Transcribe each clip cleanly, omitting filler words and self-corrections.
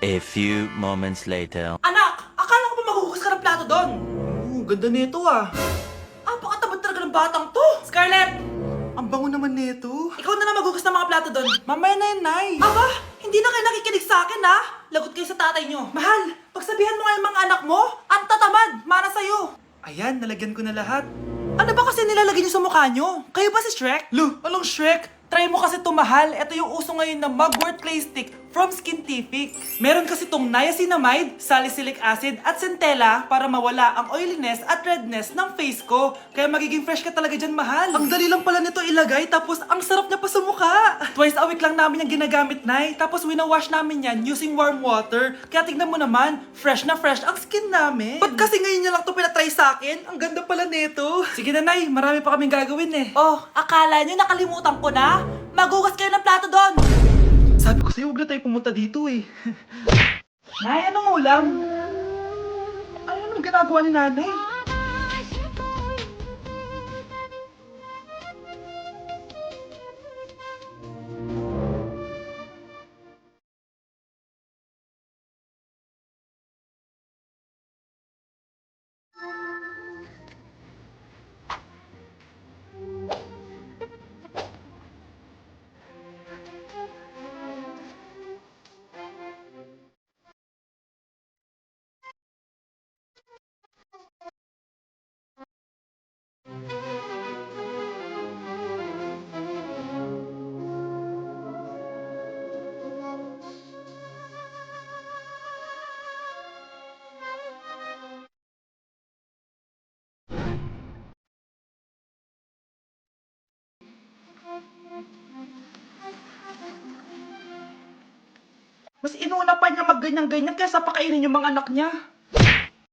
A few moments later. Anak! Akala ko ba maghuhugas ka ng plato doon? Ganda nito ah. Napakatamad talaga ng batang to! Scarlett! Ang bango naman nito. Ikaw na maghugas ng mga plato doon. Mamaya na yan, Nay. Aba! Hindi na kayo nakikinig sa akin, ha? Lagot kayo sa tatay nyo. Mahal! Pagsabihan mo nga yung mga anak mo, ang tatamad! Para sa'yo! Ayan, nalagyan ko na lahat. Ano ba kasi nilalagay nyo sa mukha nyo? Kayo ba si Shrek? Lu, anong Shrek? Try mo kasi to, mahal. Ito yung uso ngayon na mugwort clay stick from Skintific. Meron kasi tong niacinamide, salicylic acid, at centella para mawala ang oiliness at redness ng face ko. Kaya magiging fresh ka talaga dyan, mahal. Ang dali lang pala nito ilagay, tapos ang sarap niya pa sa mukha. Twice a week lang namin yung ginagamit, Nay. Tapos winawash namin yan using warm water. Kaya tignan mo naman, fresh na fresh ang skin namin. Ba't kasi ngayon niya lang to pinatry sa akin? Ang ganda pala nito. Sige na, Nay. Marami pa kaming gagawin eh. Oh, akala nyo nakalimutan ko na? Magugas kayo ng plato doon! Sabi ko sa'yo, huwag na tayo pumunta dito eh. Nay, anong ulam? Ano ginagawa ni nanay? Mas inuna pa niya magganyan-ganyan kaysa pakainin yung mga anak niya.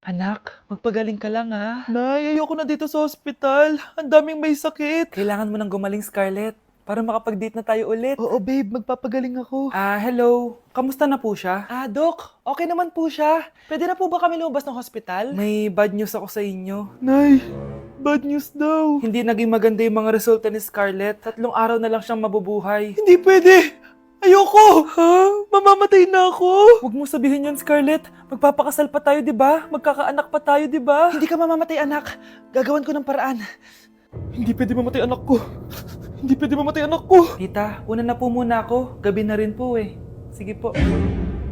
Anak, magpagaling ka lang ha. Nay, ayoko na dito sa ospital. Ang daming may sakit. Kailangan mo nang gumaling, Scarlett, para makapag-date na tayo ulit. Oo babe, magpapagaling ako. Hello. Kamusta na po siya? Doc, okay naman po siya. Pwede na po ba kami lumabas ng hospital? May bad news ako sa inyo. Nay, bad news daw. Hindi naging maganda yung mga resulta ni Scarlett. 3 araw na lang siyang mabubuhay. Hindi pwede. Ayoko! Ha? Mamamatay na ako! Huwag mo sabihin yun, Scarlett. Magpapakasal pa tayo, di ba? Magkakaanak pa tayo, di ba? Hindi ka mamamatay, anak. Gagawan ko ng paraan. Hindi pwede mamatay anak ko. Hindi pwede mamatay anak ko. Tita, una na po muna ako. Gabi na rin po eh. Sige po.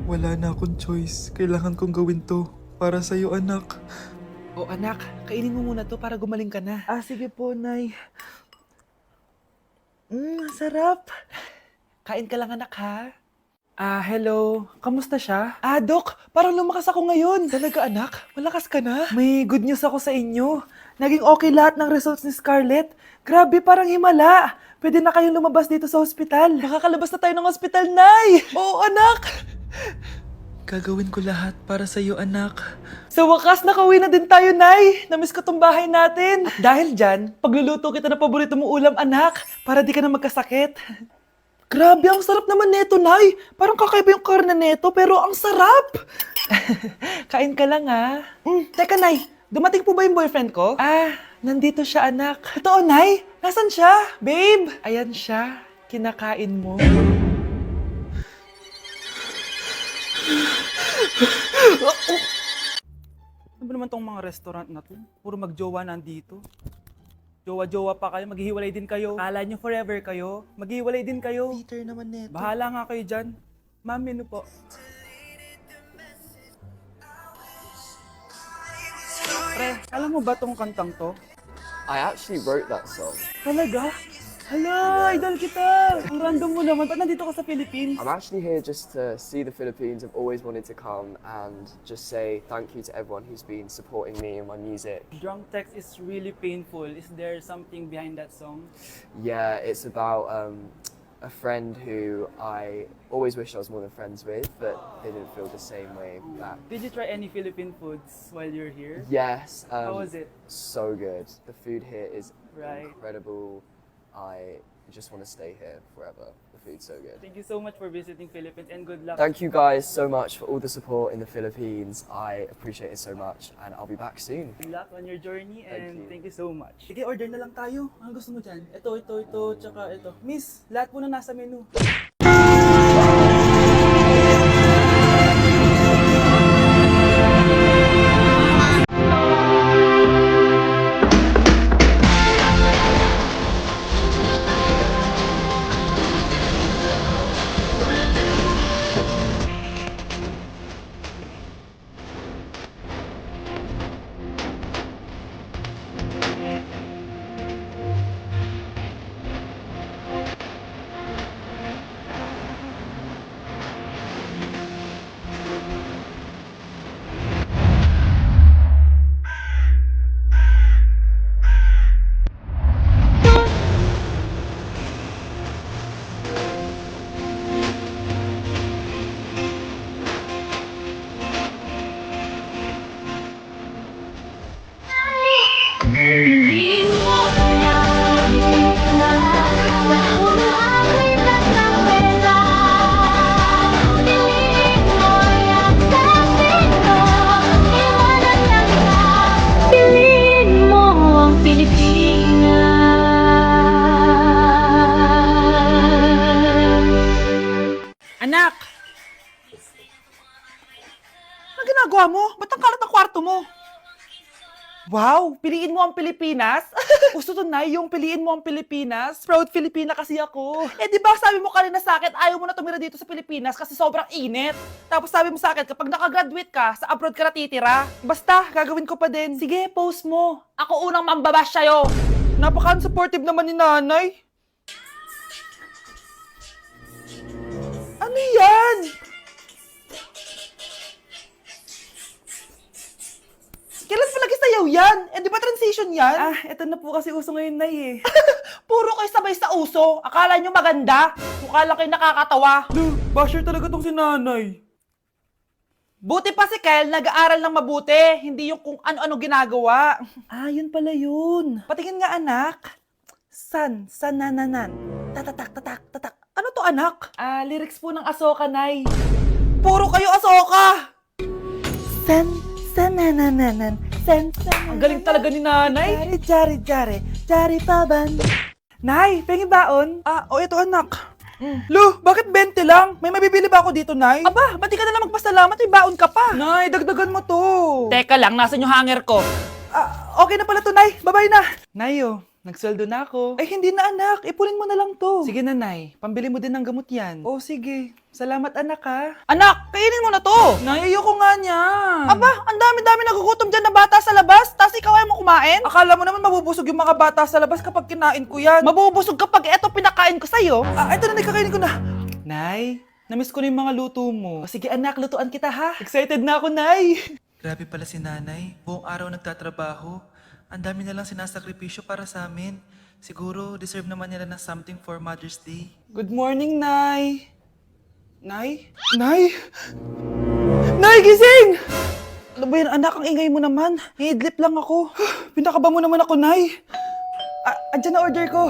Wala na akong choice. Kailangan kong gawin to. Para sa'yo, anak. O anak, kainin mo muna to para gumaling ka na. Sige po, Nay. Sarap. Kain ka lang anak ha. Hello. Kamusta siya? Doc, parang lumakas ako ngayon. Talaga, anak? Malakas ka na? May good news ako sa inyo. Naging okay lahat ng results ni Scarlett. Grabe, parang himala. Pwede na kayong lumabas dito sa ospital. Makakalabas na tayo ng ospital, Nay! Oo, anak! Gagawin ko lahat para sa'yo, anak. Sa wakas, nakauwi na din tayo, Nay. Namiss ko tong bahay natin. At dahil dyan, pagluluto kita ng paborito mong ulam, anak, para di ka na magkasakit. Grabe, ang sarap naman neto, Nay. Parang kakaiba yung karne neto, pero ang sarap. Kain ka lang, ha? Teka, Nay. Dumating po ba yung boyfriend ko? Nandito siya, anak. Totoo, Nay? Nasaan siya? Babe! Ayan siya. Kinakain mo. Ano ba naman tong mga restaurant na to? Puro magjowa nandito. Jowa-jowa pa kayo, maghihiwalay din kayo. Kala nyo forever kayo, maghihiwalay din kayo. Peter naman neto. Bahala nga kayo dyan. Ma'am, menu po. Pre, alam mo ba tong kantang to? I actually wrote that song. Talaga? Hala, idol kita! Ang random mo naman. Ba't nandito ka sa Philippines? I'm actually here just to see the Philippines. I've always wanted to come and just say thank you to everyone who's been supporting me and my music. Drunk text is really painful. Is there something behind that song? Yeah, it's about a friend who I always wished I was more than friends with, but they didn't feel the same way back. Did you try any Philippine foods while you're here? Yes. How was it? So good. The food here is Right. incredible. I just want to stay here forever. The food's so good. Thank you so much for visiting Philippines and good luck. Thank you guys so much for all the support in the Philippines. I appreciate it so much, and I'll be back soon. Good luck on your journey and you. thank you so much. Sige, order na lang tayo. Ano gusto mo dyan? Ito, tsaka ito. Miss, lahat po na nasa menu. mo? Ba't ang kalat ang kwarto mo? Wow, piliin mo ang Pilipinas? Gusto to na yung piliin mo ang Pilipinas? Proud Filipina kasi ako. Eh di ba sabi mo kanina sa akin, ayaw mo na tumira dito sa Pilipinas kasi sobrang init. Tapos sabi mo sa akin, kapag nakagraduate ka, sa abroad ka natitira. Basta, gagawin ko pa din. Sige, post mo. Ako unang mambabash sa'yo. Napaka-unsupportive naman ni nanay. Ano yan? Kailan pa lagi sayaw yan? Eh, di ba transition yan? Ah, eto na po kasi uso ngayon, Nay eh. Puro kayo sabay sa uso. Akala nyo maganda. Mukha lang kayo nakakatawa. Basher talaga tong si nanay. Buti pa si Kyle, nag-aaral ng mabuti. Hindi yung kung ano-ano ginagawa. Ah, yun pala yun. Patingin nga, anak. Sanananan. Tatak. Ano to, anak? Ah, lyrics po ng Asoka, Nay. Puro kayo Asoka! Sanananan. Ang galing talaga ni nanay. Jari paban. Nay, pengi baon? Ah, o ito anak. Lu, bakit 20 lang? May mabibili ba ako dito, Nay? Aba, ba't di ka na lang magpasalamat? May baon ka pa. Nay, dagdagan mo to. Teka lang, nasan yung hanger ko? Ah, okay na pala to, Nay. Bye-bye na. Nayo, nagsweldo na ako. Ay, hindi na anak. Ipunin mo na lang to. Sige na, Nay. Pambili mo din ng gamot yan. Oh, sige. Salamat, anak, ha. Anak, kainin mo na to. Nay, ayoko nga niyan. Aba, ang dami-dami nagugutom dyan na bata sa labas. Tapos ikaw ay mo kumain? Akala mo naman mabubusog yung mga bata sa labas kapag kinain ko yan. Mabubusog kapag eto pinakain ko sa'yo. Ah, eto na, Nay, kakainin ko na. Nay, namiss ko na yung mga luto mo. O, sige, anak, lutuan kita, ha. Excited na ako, Nay. Grabe pala si nanay. Buong araw nagtatrabaho. Ang dami na lang sinasakripisyo para sa amin. Siguro, deserve naman nila ng something for Mother's Day. Good morning, Nay. Nay? Nay? Nay, gising! Ano ba yan, anak? Ang ingay mo naman. Hidlip lang ako. Pinakaba mo naman ako, Nay. Andyan na order ko.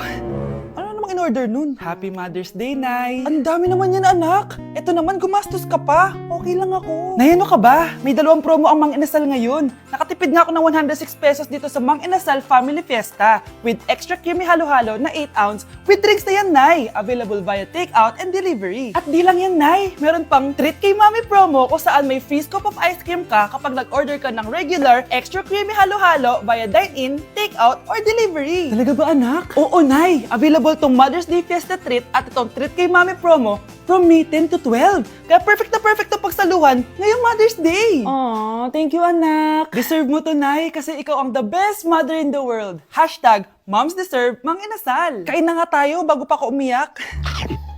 Ano namang in-order nun? Happy Mother's Day, Nay. Ang dami naman yan, anak. Ito naman, gumastos ka pa. Okay lang ako. Nay, ano ka ba? May 2 promo ang Mang Inasal ngayon. Nakatipid nga ako ng 106 pesos dito sa Mang Inasal Family Fiesta with extra creamy halo-halo na 8 ounce with drinks na yan, Nay. Available via takeout and delivery. At di lang yan, Nay. Meron pang Treat Kay Mami promo kung saan may free scoop of ice cream ka kapag nag-order ka ng regular extra creamy halo-halo via dine-in, takeout, or delivery. Talaga ba, anak? Oo, Nay. Available tong Mother's Day Fiesta Treat at itong Treat Kay Mami promo from May 10 to 12. Kaya perfect na pagsaluhan ngayong Mother's Day. Aww, thank you, anak. Deserve mo to, Nay, kasi ikaw ang the best mother in the world. Hashtag, Moms Deserve Mang Inasal. Kain na nga tayo bago pa ako umiyak.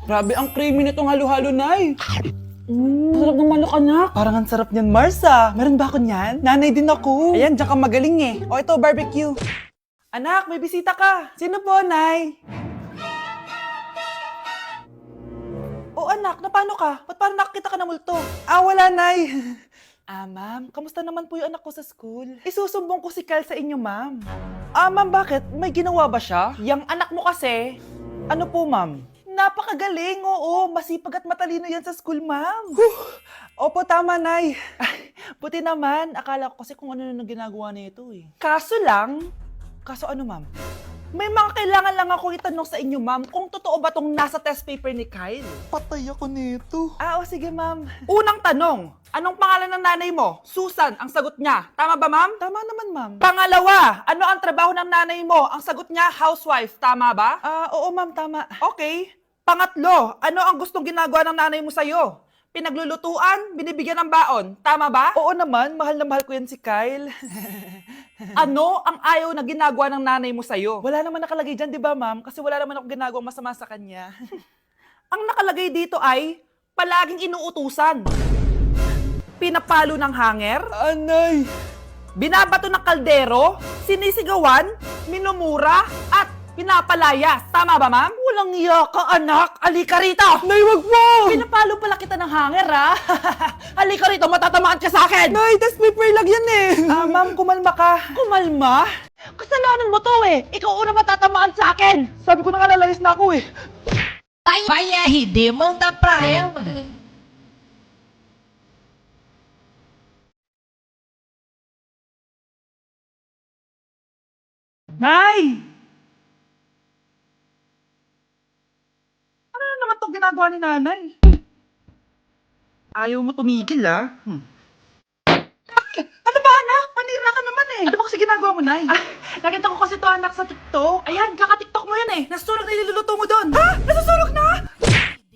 Grabe ang creamy nitong halo-halo, Nay. Sarap ng manok, anak. Parang ang sarap niyan, Marsa. Meron ba ako niyan? Nanay din ako. Ayan, diyan ka magaling eh. O ito, barbecue. Anak, may bisita ka. Sino po, Nay? O anak, napano ka? Ba't parang nakakita ka na multo? Ah, wala, Nay. Ma'am, kamusta naman po yung anak ko sa school? Isusumbong ko si Kyle sa inyo, ma'am. Ma'am, bakit? May ginawa ba siya? Yang anak mo kasi, ano po, ma'am? Napakagaling, oo. Masipag at matalino yan sa school, ma'am. Opo, tama, Nay. Ay, buti naman. Akala ko kasi kung ano na ginagawa nito eh. Kaso ano, ma'am? May mga kailangan lang ako itanong sa inyo, ma'am, kung totoo ba tong nasa test paper ni Kyle? Patay ako nito. O sige, ma'am. Unang tanong, anong pangalan ng nanay mo? Susan, ang sagot niya. Tama ba, ma'am? Tama naman, ma'am. Pangalawa, ano ang trabaho ng nanay mo? Ang sagot niya, housewife. Tama ba? Oo, ma'am, tama. Okay. Pangatlo, ano ang gustong ginagawa ng nanay mo sa'yo? Pinaglulutuan, binibigyan ng baon. Tama ba? Oo naman, mahal na mahal ko yan si Kyle. Ano ang ayaw na ginagawa ng nanay mo sa'yo? Wala naman nakalagay dyan, di ba, ma'am? Kasi wala naman ako ginagawang masama sa kanya. Ang nakalagay dito ay palaging inuutusan. Pinapalo ng hanger. Anay! Binabato ng kaldero. Sinisigawan. Minumura. At pinapalayas. Tama ba, ma'am? Walang iya ka, anak. Halika rito. Nay, wag mo! Pinapalo pala kita ng hanger, ha? Halika rito, matatamaan ka sa akin. Nay, test paper lang yan eh. Ma'am, kumalma ka. Kumalma? Kasalanan mo to eh. Ikaw una matatamaan sa akin. Sabi ko na nga lalayas na ako eh. Vai RD, manda pra ela. Nay! Ano na naman itong ginagawa ni nanay? Ayaw mo tumigil, ah. Ano ba kasi ginagawa mo, Nay? Nakita ko kasi to anak sa TikTok. Ayan, kaka-TikTok mo yan eh. Nasusunog na iluluto mo doon. Ha? Nasusunog na?